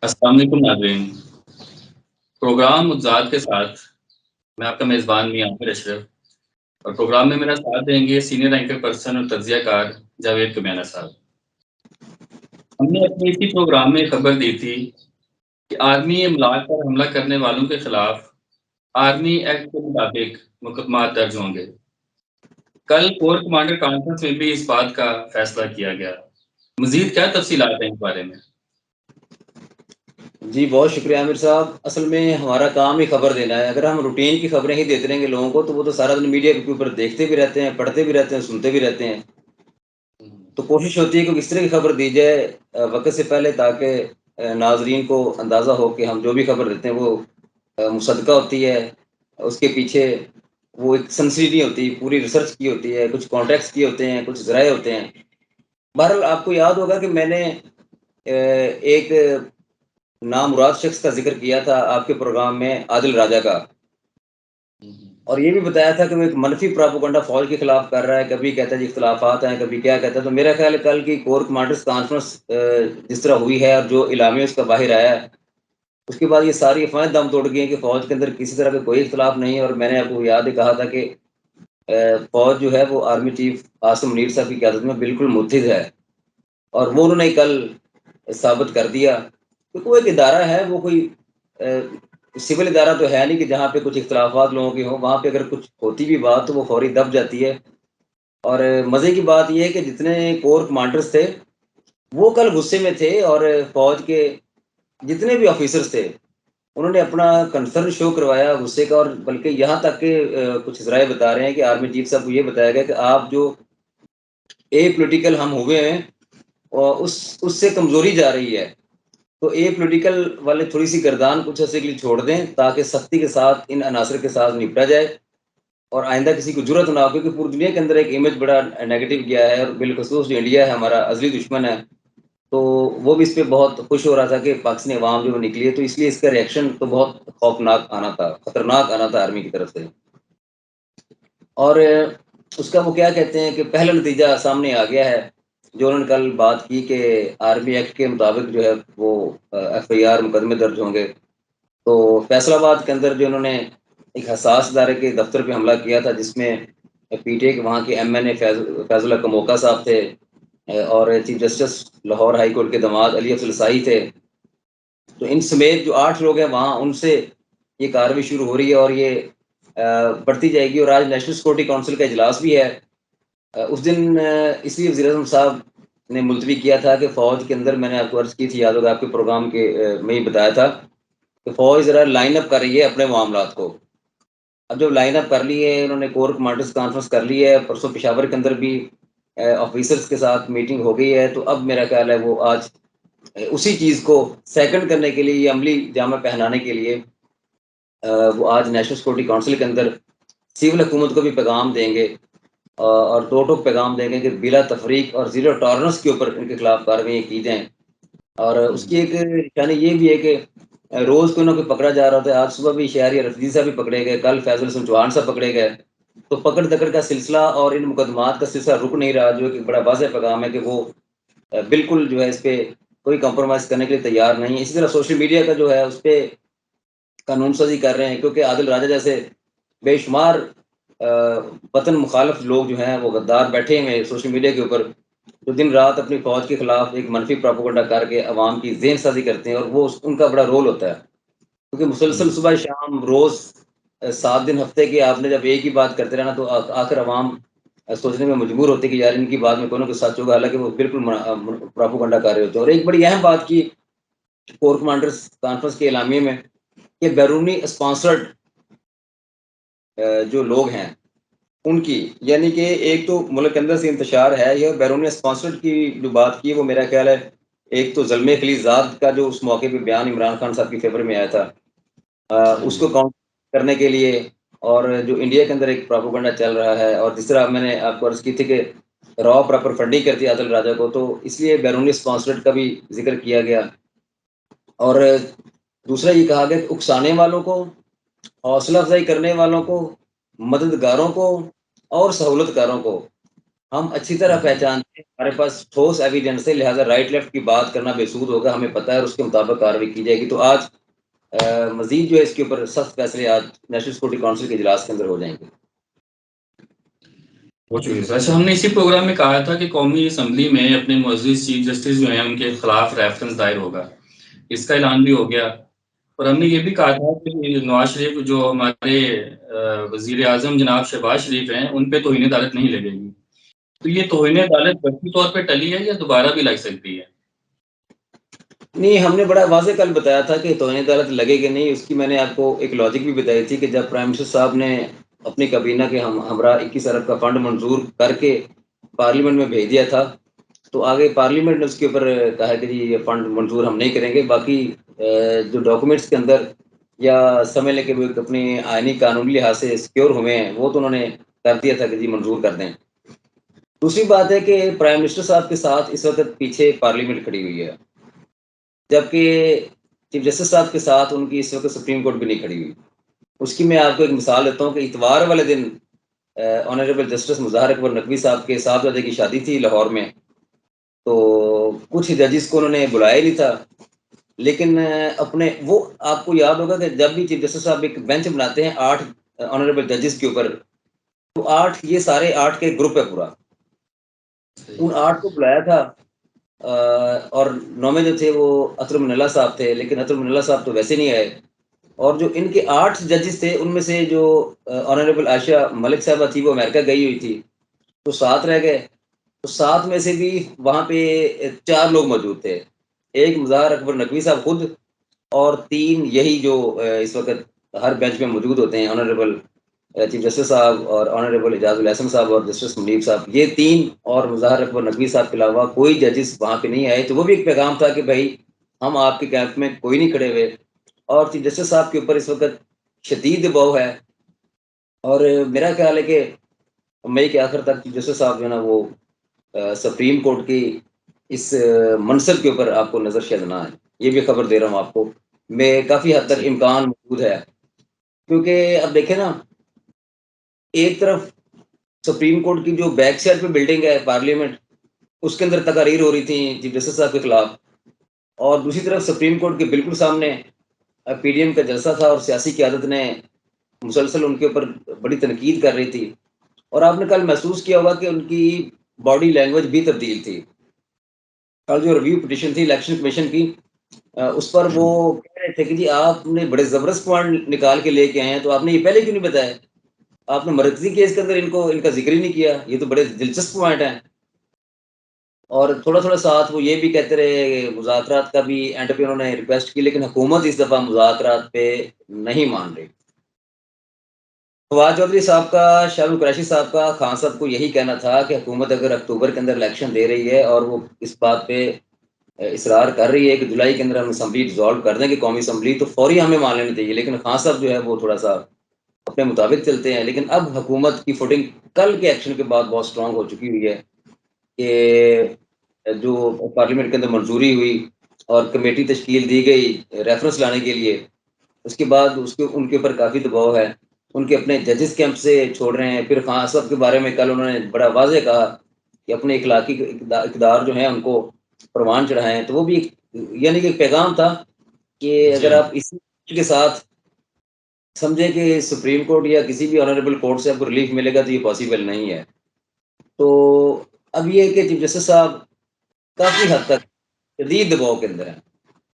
السلام علیکم ناظرین، پروگرام متضاد کے ساتھ میں آپ کا میزبان میاں عامر اشرف، اور پروگرام میں میرا ساتھ دیں گے سینئر اینکر پرسن اور تجزیہ کار جاوید کمیانہ صاحب۔ ہم نے اپنے اسی پروگرام میں خبر دی تھی کہ آرمی املاک پر حملہ کرنے والوں کے خلاف آرمی ایکٹ کے مطابق مقدمات درج ہوں گے۔ کل کور کمانڈر کانفرنس میں بھی اس بات کا فیصلہ کیا گیا۔ مزید کیا تفصیلات ہیں اس بارے میں؟ جی بہت شکریہ عامر صاحب۔ اصل میں ہمارا کام ہی خبر دینا ہے۔ اگر ہم روٹین کی خبریں ہی دیتے رہیں گے لوگوں کو تو وہ تو سارا دن میڈیا کے اوپر دیکھتے بھی رہتے ہیں، پڑھتے بھی رہتے ہیں، سنتے بھی رہتے ہیں۔ تو کوشش ہوتی ہے کہ کس طرح کی خبر دی جائے وقت سے پہلے، تاکہ ناظرین کو اندازہ ہو کہ ہم جو بھی خبر دیتے ہیں وہ مصدقہ ہوتی ہے، اس کے پیچھے وہ ایک سنسیٹی ہوتی ہے، پوری ریسرچ کی ہوتی ہے، کچھ کانٹیکٹس کی ہوتے ہیں، کچھ ذرائع ہوتے ہیں۔ بہرحال آپ کو یاد ہوگا کہ میں نے ایک نامراد شخص کا ذکر کیا تھا آپ کے پروگرام میں، عادل راجہ کا، اور یہ بھی بتایا تھا کہ وہ ایک منفی پراپوگنڈا فوج کے خلاف کر رہا ہے، کبھی کہتا ہے جی اختلافات ہیں، کبھی کیا کہتا ہے۔ تو میرا خیال ہے کل کی کور کمانڈرز کانفرنس جس طرح ہوئی ہے اور جو اعلامیہ اس کا باہر آیا ہے، اس کے بعد یہ ساری افواہیں دم توڑ گئی ہیں کہ فوج کے اندر کسی طرح کا کوئی اختلاف نہیں ہے۔ اور میں نے آپ کو یاد ہی کہا تھا کہ فوج جو ہے وہ آرمی چیف عاصم منیر صاحب کی قیادت میں بالکل متحد ہے، اور وہ انہوں نے کل ثابت کر دیا کہ وہ ایک ادارہ ہے، وہ کوئی سول ادارہ تو ہے نہیں کہ جہاں پہ کچھ اختلافات لوگوں کے ہوں، وہاں پہ اگر کچھ ہوتی بھی بات تو وہ فوری دب جاتی ہے۔ اور مزے کی بات یہ ہے کہ جتنے کور کمانڈرز تھے وہ کل غصے میں تھے، اور فوج کے جتنے بھی آفیسرز تھے انہوں نے اپنا کنسرن شو کروایا غصے کا، اور بلکہ یہاں تک کہ کچھ ذرائع بتا رہے ہیں کہ آرمی چیف صاحب کو یہ بتایا گیا کہ آپ جو اے پولیٹیکل ہم ہوئے ہیں اور اس سے کمزوری جا رہی ہے، تو اے پولیٹیکل والے تھوڑی سی گردان کچھ عرصے کے لیے چھوڑ دیں تاکہ سختی کے ساتھ ان عناصر کے ساتھ نپٹا جائے، اور آئندہ کسی کو جرت نہ ہو، کیونکہ پوری دنیا کے اندر ایک امیج بڑا نیگیٹو گیا ہے، اور بالخصوص جو انڈیا ہے ہمارا ازلی دشمن ہے، تو وہ بھی اس پہ بہت خوش ہو رہا تھا کہ پاکستانی عوام جو وہ نکلی ہے۔ تو اس لیے اس کا ریئیکشن تو بہت خوفناک آنا تھا، خطرناک آنا تھا آرمی کی طرف سے، اور اس کا وہ کیا کہتے ہیں کہ پہلا نتیجہ سامنے آ گیا ہے، جو انہوں نے کل بات کی کہ آرمی ایکٹ کے مطابق جو ہے وہ ایف آئی آر مقدمے درج ہوں گے۔ تو فیصل آباد کے اندر جو انہوں نے ایک حساس ادارے کے دفتر پہ حملہ کیا تھا، جس میں پی ٹی اے کے وہاں کے ایم این اے فیض اللہ کموکا صاحب تھے، اور chief justice Lahore high court کے داماد علی افضل سائی تھے، تو ان سمیت جو 8 لوگ ہیں وہاں، ان سے یہ کارروائی شروع ہو رہی ہے اور یہ بڑھتی جائے گی۔ اور آج نیشنل سیکورٹی کونسل کا اجلاس بھی ہے۔ اس دن اس لیے وزیر اعظم صاحب نے ملتوی کیا تھا کہ فوج کے اندر، میں نے آپ کو عرض کی تھی، یاد ہوگا آپ کے پروگرام کے میں ہی بتایا تھا کہ فوج ذرا لائن اپ کر رہی ہے اپنے معاملات کو۔ اب جب لائن اپ کر لی ہے، انہوں نے کور کمانڈرز کانفرنس کر لی ہے، پرسوں پشاور کے اندر بھی آفیسرز کے ساتھ میٹنگ ہو گئی ہے، تو اب میرا خیال ہے وہ آج اسی چیز کو سیکنڈ کرنے کے لیے، یہ عملی جامہ پہنانے کے لیے وہ آج نیشنل سیکورٹی کونسل کے اندر سول حکومت کو بھی پیغام دیں گے، اور 2 ٹوک پیغام دیں گے کہ بلا تفریق اور زیرو ٹالرنس کے اوپر ان کے خلاف کاروائیاں کی جائیں۔ اور اس کی ایک یعنی یہ بھی ہے کہ روز کوئی نہ کوئی پکڑا جا رہا تھا۔ آج صبح بھی شہری رفیع صاحب بھی پکڑے گئے، کل فیضل حسن چوہان صاحب پکڑے گئے، تو پکڑ دکڑ کا سلسلہ اور ان مقدمات کا سلسلہ رک نہیں رہا، جو کہ بڑا واضح پیغام ہے کہ وہ بالکل جو ہے اس پہ کوئی کمپرومائز کرنے کے لیے تیار نہیں ہے۔ اسی طرح سوشل میڈیا کا جو ہے اس پہ قانون سازی کر رہے ہیں، کیونکہ عادل راجہ جیسے بے شمار وطن مخالف لوگ جو ہیں وہ غدار بیٹھے ہوئے سوشل میڈیا کے اوپر، جو دن رات اپنی فوج کے خلاف ایک منفی پراپوگنڈا کر کے عوام کی ذہن سازی کرتے ہیں، اور وہ ان کا بڑا رول ہوتا ہے، کیونکہ مسلسل صبح شام روز 7 دن ہفتے کے آپ نے جب ایک ہی بات کرتے رہنا تو آخر عوام سوچنے میں مجبور ہوتی ہے کہ یار ان کی بات میں کوئی نہ کوئی سچ ہوگا، حالانکہ وہ بالکل پراپوگنڈا کر رہے ہوتے ہیں۔ اور ایک بڑی اہم بات کی کور کمانڈرز کانفرنس کے اعلامیے میں کہ بیرونی اسپانسرڈ جو لوگ ہیں ان کی، یعنی کہ ایک تو ملک کے اندر سے انتشار ہے، یہ بیرونی اسپانسرڈ کی جو بات کی وہ میرا خیال ہے ایک تو زلمے خلیزاد کا جو اس موقع پہ بیان عمران خان صاحب کی فیور میں آیا تھا، اس کو کاؤنٹ کرنے کے لیے، اور جو انڈیا کے اندر ایک پراپوگنڈا چل رہا ہے، اور جس طرح میں نے آپ کو عرض کی تھی کہ را پراپر فنڈنگ کرتی ہے عادل راجہ کو، تو اس لیے بیرونی اسپانسرڈ کا بھی ذکر کیا گیا۔ اور دوسرا یہ کہا گیا کہ اکسانے والوں کو، حوصلہ افزائی کرنے والوں کو، مددگاروں کو اور سہولت کاروں کو ہم اچھی طرح پہچانتے ہیں، ہمارے پاس ٹھوس ایویڈنس ہے، لہٰذا رائٹ لیفٹ کی بات کرنا بے سود ہوگا، ہمیں پتہ ہے اور اس کے مطابق کارروائی کی جائے گی. تو آج مزید جو ہے اس کے اوپر سخت فیصلے آج نیشنل سیکورٹی کونسل کے اجلاس کے اندر ہو جائیں گے. بہت شکریہ سر. اچھا، ہم نے اسی پروگرام میں کہا تھا کہ قومی اسمبلی میں اپنے معزز چیف جسٹس جو ہیں ان کے خلاف ریفرنس دائر ہوگا. اس کا اعلان بھی ہو گیا. اور ہم نے یہ بھی کہا تھا کہ نواز شریف جو ہمارے وزیر اعظم جناب شہباز شریف ہیں ان پہ توہین عدالت نہیں لگے گی. تو یہ توہین عدالت بڑتی طور پہ ٹلی ہے یا دوبارہ بھی لگ سکتی ہے؟ نہیں، ہم نے بڑا واضح کل بتایا تھا کہ توہین عدالت لگے گی نہیں. اس کی میں نے آپ کو ایک لاجک بھی بتائی تھی کہ جب پرائم منسٹر صاحب نے اپنی کابینہ کے ہمراہ 21 ارب کا فنڈ منظور کر کے پارلیمنٹ میں بھیج دیا تھا، تو آگے پارلیمنٹ نے اس کے اوپر کہا کہ جی یہ فنڈ منظور ہم نہیں کریں گے. باقی جو ڈاکومنٹس کے اندر یا سمجھ لیں کہ وہ اپنی آئینی قانونی لحاظ سے سیکیور ہوئے ہیں، وہ تو انہوں نے کر دیا تھا کہ جی منظور کر دیں. دوسری بات ہے کہ پرائم منسٹر صاحب کے ساتھ اس وقت پیچھے پارلیمنٹ کھڑی ہوئی ہے، جبکہ چیف جسٹس صاحب کے ساتھ ان کی اس وقت سپریم کورٹ بھی نہیں کھڑی ہوئی. اس کی میں آپ کو ایک مثال دیتا ہوں کہ اتوار والے دن آنریبل جسٹس مظاہر اکبر نقوی صاحب کے صاحبزادے کی شادی تھی لاہور میں. تو کچھ ججز کو انہوں نے بلایا نہیں تھا، لیکن اپنے وہ آپ کو یاد ہوگا کہ جب بھی چیف جسٹس صاحب ایک بینچ بناتے ہیں 8 آنریبل ججز کے اوپر، تو 8 یہ سارے 8 کے گروپ ہے پورا. ان 8 کو بلایا تھا اور 9 جو تھے وہ اطہر من اللہ صاحب تھے، لیکن اطہر من اللہ صاحب تو ویسے نہیں آئے. اور جو ان کے 8 ججز تھے ان میں سے جو آنریبل عائشہ ملک صاحبہ تھی وہ امریکہ گئی ہوئی تھی، تو 7 رہ گئے. تو 7 میں سے بھی وہاں پہ 4 لوگ موجود تھے. ایک مظاہر اکبر نقوی صاحب خود، اور 3 یہی جو اس وقت ہر بینچ میں موجود ہوتے ہیں، آنریبل چیف جسٹس صاحب اور آنریبل اعجاز الحسن صاحب اور جسٹس منیب صاحب، یہ 3 اور مظاہر اکبر نقوی صاحب کے علاوہ کوئی ججز وہاں پہ نہیں آئے. تو وہ بھی ایک پیغام تھا کہ بھائی ہم آپ کے کیمپ میں کوئی نہیں کھڑے ہوئے. اور چیف جسٹس صاحب کے اوپر اس وقت شدید دباؤ ہے، اور میرا خیال ہے کہ مئی کے آخر تک چیف جسٹس صاحب جو ہے نا وہ سپریم کورٹ کی اس منصب کے اوپر آپ کو نظر شاید نہ ہے. یہ بھی خبر دے رہا ہوں آپ کو، میں کافی حد تک امکان موجود ہے. کیونکہ اب دیکھیں نا، ایک طرف سپریم کورٹ کی جو بیک سائڈ پہ بلڈنگ ہے پارلیمنٹ، اس کے اندر تقاریر ہو رہی تھی چیف جسٹس صاحب کے خلاف، اور دوسری طرف سپریم کورٹ کے بالکل سامنے پی ڈی ایم کا جلسہ تھا اور سیاسی قیادت نے مسلسل ان کے اوپر بڑی تنقید کر رہی تھی. اور آپ نے کل محسوس کیا ہوگا کہ ان کی باڈی لینگویج بھی تبدیل تھی. کل جو ریویو پٹیشن تھی الیکشن کمیشن کی، اس پر وہ کہہ رہے تھے کہ جی آپ نے بڑے زبردست پوائنٹ نکال کے لے کے آئے ہیں، تو آپ نے یہ پہلے کیوں نہیں بتایا؟ آپ نے مرکزی کیس کے اندر ان کا ذکر ہی نہیں کیا، یہ تو بڑے دلچسپ پوائنٹ ہیں. اور تھوڑا تھوڑا ساتھ وہ یہ بھی کہتے رہے مذاکرات کا بھی اینڈ پہ انہوں نے ریکویسٹ کی، لیکن حکومت اس دفعہ مذاکرات پہ نہیں مان رہی. فواد چودھری صاحب کا، شاہ رخ قریشی صاحب کا خان صاحب کو یہی کہنا تھا کہ حکومت اگر اکتوبر کے اندر الیکشن دے رہی ہے اور وہ اس بات پہ اصرار کر رہی ہے کہ جولائی کے اندر ہم اسمبلی ڈیزالو کر دیں گے قومی اسمبلی، تو فوری ہمیں مان لینا چاہیے. لیکن خان صاحب جو ہے وہ تھوڑا سا اپنے مطابق چلتے ہیں. لیکن اب حکومت کی فوٹنگ کل کے ایکشن کے بعد بہت اسٹرانگ ہو چکی ہوئی ہے کہ جو پارلیمنٹ کے اندر منظوری ہوئی اور کمیٹی تشکیل دی گئی ریفرنس لانے کے لیے، اس کے بعد ان کے اوپر کافی دباؤ ہے. ان کے اپنے ججز کیمپ سے چھوڑ رہے ہیں. پھر خان صاحب کے بارے میں کل انہوں نے بڑا واضح کہا کہ اپنے اخلاقی اقدار جو ہیں ان کو پروان چڑھائیں. تو وہ بھی یعنی کہ ایک پیغام تھا کہ اگر آپ اسی کے ساتھ سمجھیں کہ سپریم کورٹ یا کسی بھی آنریبل کورٹ سے آپ کو ریلیف ملے گا تو یہ پاسبل نہیں ہے. تو اب یہ کہ چیف جسٹس صاحب کافی حد تک شدید دباؤ کے اندر ہیں،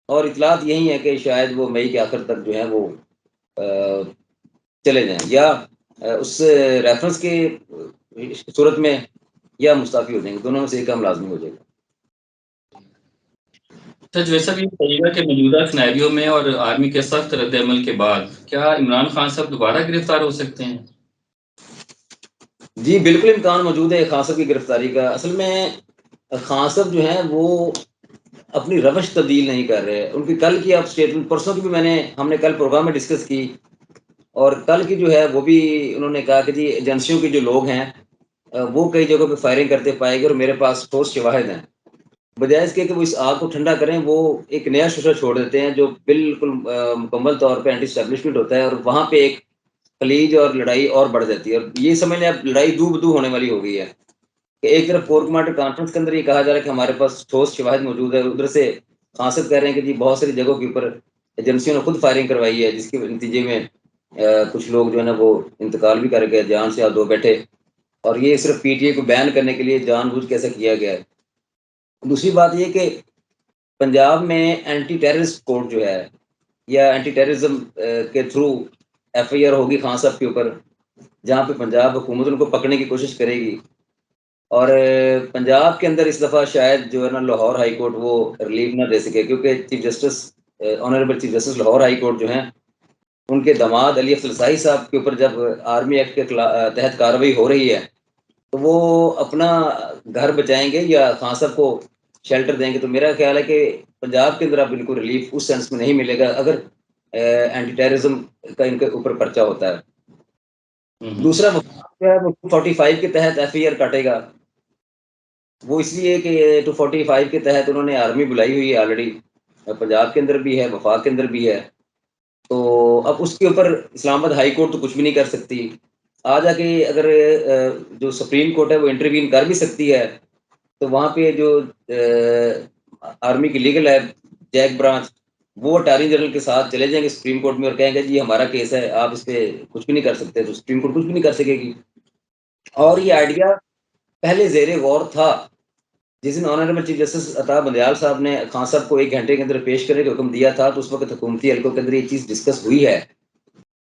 اور اطلاعات یہی ہیں کہ شاید وہ مئی کے آخر تک جو ہے وہ چلے جائیں، یا اس ریفرنس کی صورت میں یا مستعفی ہو جائیں گے. دونوں میں سے ایک کام لازمی ہو جائے گا. جیسا بھی کہیے گا کہ موجودہ سینیریو میں اور آرمی کے سخت رد عمل کے بعد کیا عمران خان صاحب دوبارہ گرفتار ہو سکتے ہیں؟ جی بالکل امکان موجود ہے خان صاحب کی گرفتاری کا. اصل میں خان صاحب جو ہیں وہ اپنی روش تبدیل نہیں کر رہے. ان کی کل کی اب اسٹیٹمنٹ، پرسوں کی بھی ہم نے کل پروگرام میں ڈسکس کی، اور کل کی جو ہے وہ بھی انہوں نے کہا کہ جی ایجنسیوں کے جو لوگ ہیں وہ کئی جگہوں پہ فائرنگ کرتے پائے گئے اور میرے پاس ٹھوس شواہد ہیں. بجائے اس کے کہ وہ اس آگ کو ٹھنڈا کریں، وہ ایک نیا ششہ چھوڑ دیتے ہیں جو بالکل مکمل طور پہ اینٹی اسٹیبلشمنٹ ہوتا ہے، اور وہاں پہ ایک خلیج اور لڑائی اور بڑھ جاتی ہے. اور یہ سمجھ لیں اب لڑائی دو بدو ہونے والی ہو گئی ہے. کہ ایک طرف کور کمانڈر کانفرنس کے اندر یہ کہا جا رہا ہے کہ ہمارے پاس ٹھوس شواہد موجود ہے، ادھر سے قاصد کہہ رہے ہیں کہ جی بہت ساری جگہوں کے اوپر ایجنسیوں نے خود فائرنگ کروائی ہے، جس کے نتیجے میں کچھ لوگ جو ہے نا وہ انتقال بھی کر گئے، جان سے دو بیٹھے، اور یہ صرف پی ٹی اے کو بین کرنے کے لیے جان بوجھ کے ایسا کیا گیا ہے۔ دوسری بات یہ کہ پنجاب میں اینٹی ٹیررسٹ کورٹ جو ہے یا اینٹی ٹیررزم کے تھرو ایف آئی آر ہوگی خان صاحب کے اوپر، جہاں پہ پنجاب حکومت ان کو پکڑنے کی کوشش کرے گی، اور پنجاب کے اندر اس دفعہ شاید جو ہے نا لاہور ہائی کورٹ وہ ریلیف نہ دے سکے، کیونکہ chief justice honourable chief justice Lahore high court جو ہیں ان کے داماد علی افضل صاحی صاحب کے اوپر جب آرمی ایکٹ کے تحت کارروائی ہو رہی ہے تو وہ اپنا گھر بچائیں گے یا خان صاحب کو شیلٹر دیں گے؟ تو میرا خیال ہے کہ پنجاب کے اندر اب بالکل ریلیف اس سینس میں نہیں ملے گا اگر اینٹی ٹیررزم کا ان کے اوپر پرچہ ہوتا ہے۔ دوسرا جو ہے وہ 245 کے تحت ایف آئی آر کاٹے گا، وہ اس لیے کہ 245 کے تحت انہوں نے آرمی بلائی ہوئی ہے آلریڈی، پنجاب کے اندر بھی ہے، وفاق کے اندر بھی ہے، تو اب اس کے اوپر اسلام آباد ہائی کورٹ تو کچھ بھی نہیں کر سکتی۔ آ جا کے اگر جو سپریم کورٹ ہے وہ انٹروین کر بھی سکتی ہے، تو وہاں پہ جو آرمی کی لیگل ہے جیک برانچ، وہ اٹارنی جنرل کے ساتھ چلے جائیں گے سپریم کورٹ میں اور کہیں گے جی ہمارا کیس ہے، آپ اس پہ کچھ بھی نہیں کر سکتے، تو سپریم کورٹ کچھ بھی نہیں کر سکے گی۔ اور یہ آئیڈیا پہلے زیر غور تھا، جس دن آنریبل چیف جسٹس عطا بندیال صاحب نے خان صاحب کو 1 گھنٹے کے اندر پیش کرنے کا حکم دیا تھا، تو اس وقت حکومتی حلقوں کے اندر یہ چیز ڈسکس ہوئی ہے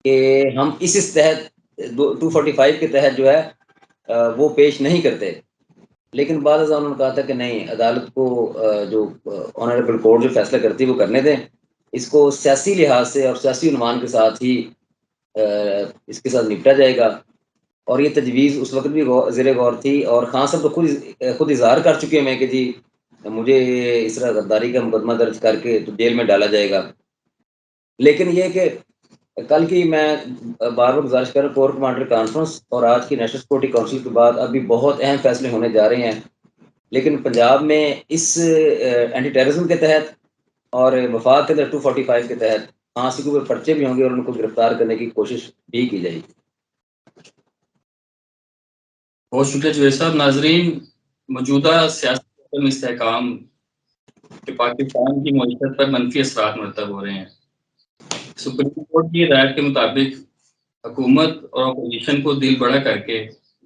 کہ ہم اس تحت 245 کے تحت جو ہے وہ پیش نہیں کرتے، لیکن بعد ازاں انہوں نے کہا تھا کہ نہیں، عدالت کو جو آنریبل کورٹ جو فیصلہ کرتی ہے وہ کرنے دیں، اس کو سیاسی لحاظ سے اور سیاسی عنوان کے ساتھ ہی اس کے ساتھ نپٹا جائے گا، اور یہ تجویز اس وقت بھی زیر غور تھی، اور خان صاحب تو خود اظہار کر چکے ہیں کہ جی مجھے اس طرح غداری کا مقدمہ درج کر کے تو جیل میں ڈالا جائے گا۔ لیکن یہ کہ کل کی میں بار بار گزارش کر رہا ہوں، کور کمانڈر کانفرنس اور آج کی نیشنل سیکورٹی کونسل کے بعد ابھی بہت اہم فیصلے ہونے جا رہے ہیں، لیکن پنجاب میں اس اینٹی ٹیررزم کے تحت اور وفاق کے اندر 245 کے تحت پھانسی کے پرچے بھی ہوں گے اور ان کو گرفتار کرنے کی کوشش بھی کی جائے گی۔ بہت شکریہ جوید صاحب۔ ناظرین، موجودہ سیاسی عدم استحکام کہ پاکستان کی معیشت پر منفی اثرات مرتب ہو رہے ہیں۔ سپریم کورٹ کی ہدایت کے مطابق حکومت اور اپوزیشن کو دل بڑا کر کے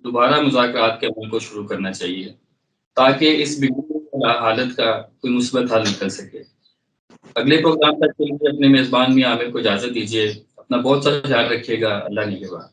دوبارہ مذاکرات کے عمل کو شروع کرنا چاہیے تاکہ اس بگڑی حالت کا کوئی مثبت حل نکل سکے۔ اگلے پروگرام تک کے لیے اپنے میزبان میں عامر کو اجازت دیجیے۔ اپنا بہت سا خیال رکھیے گا۔ اللہ نگہبان۔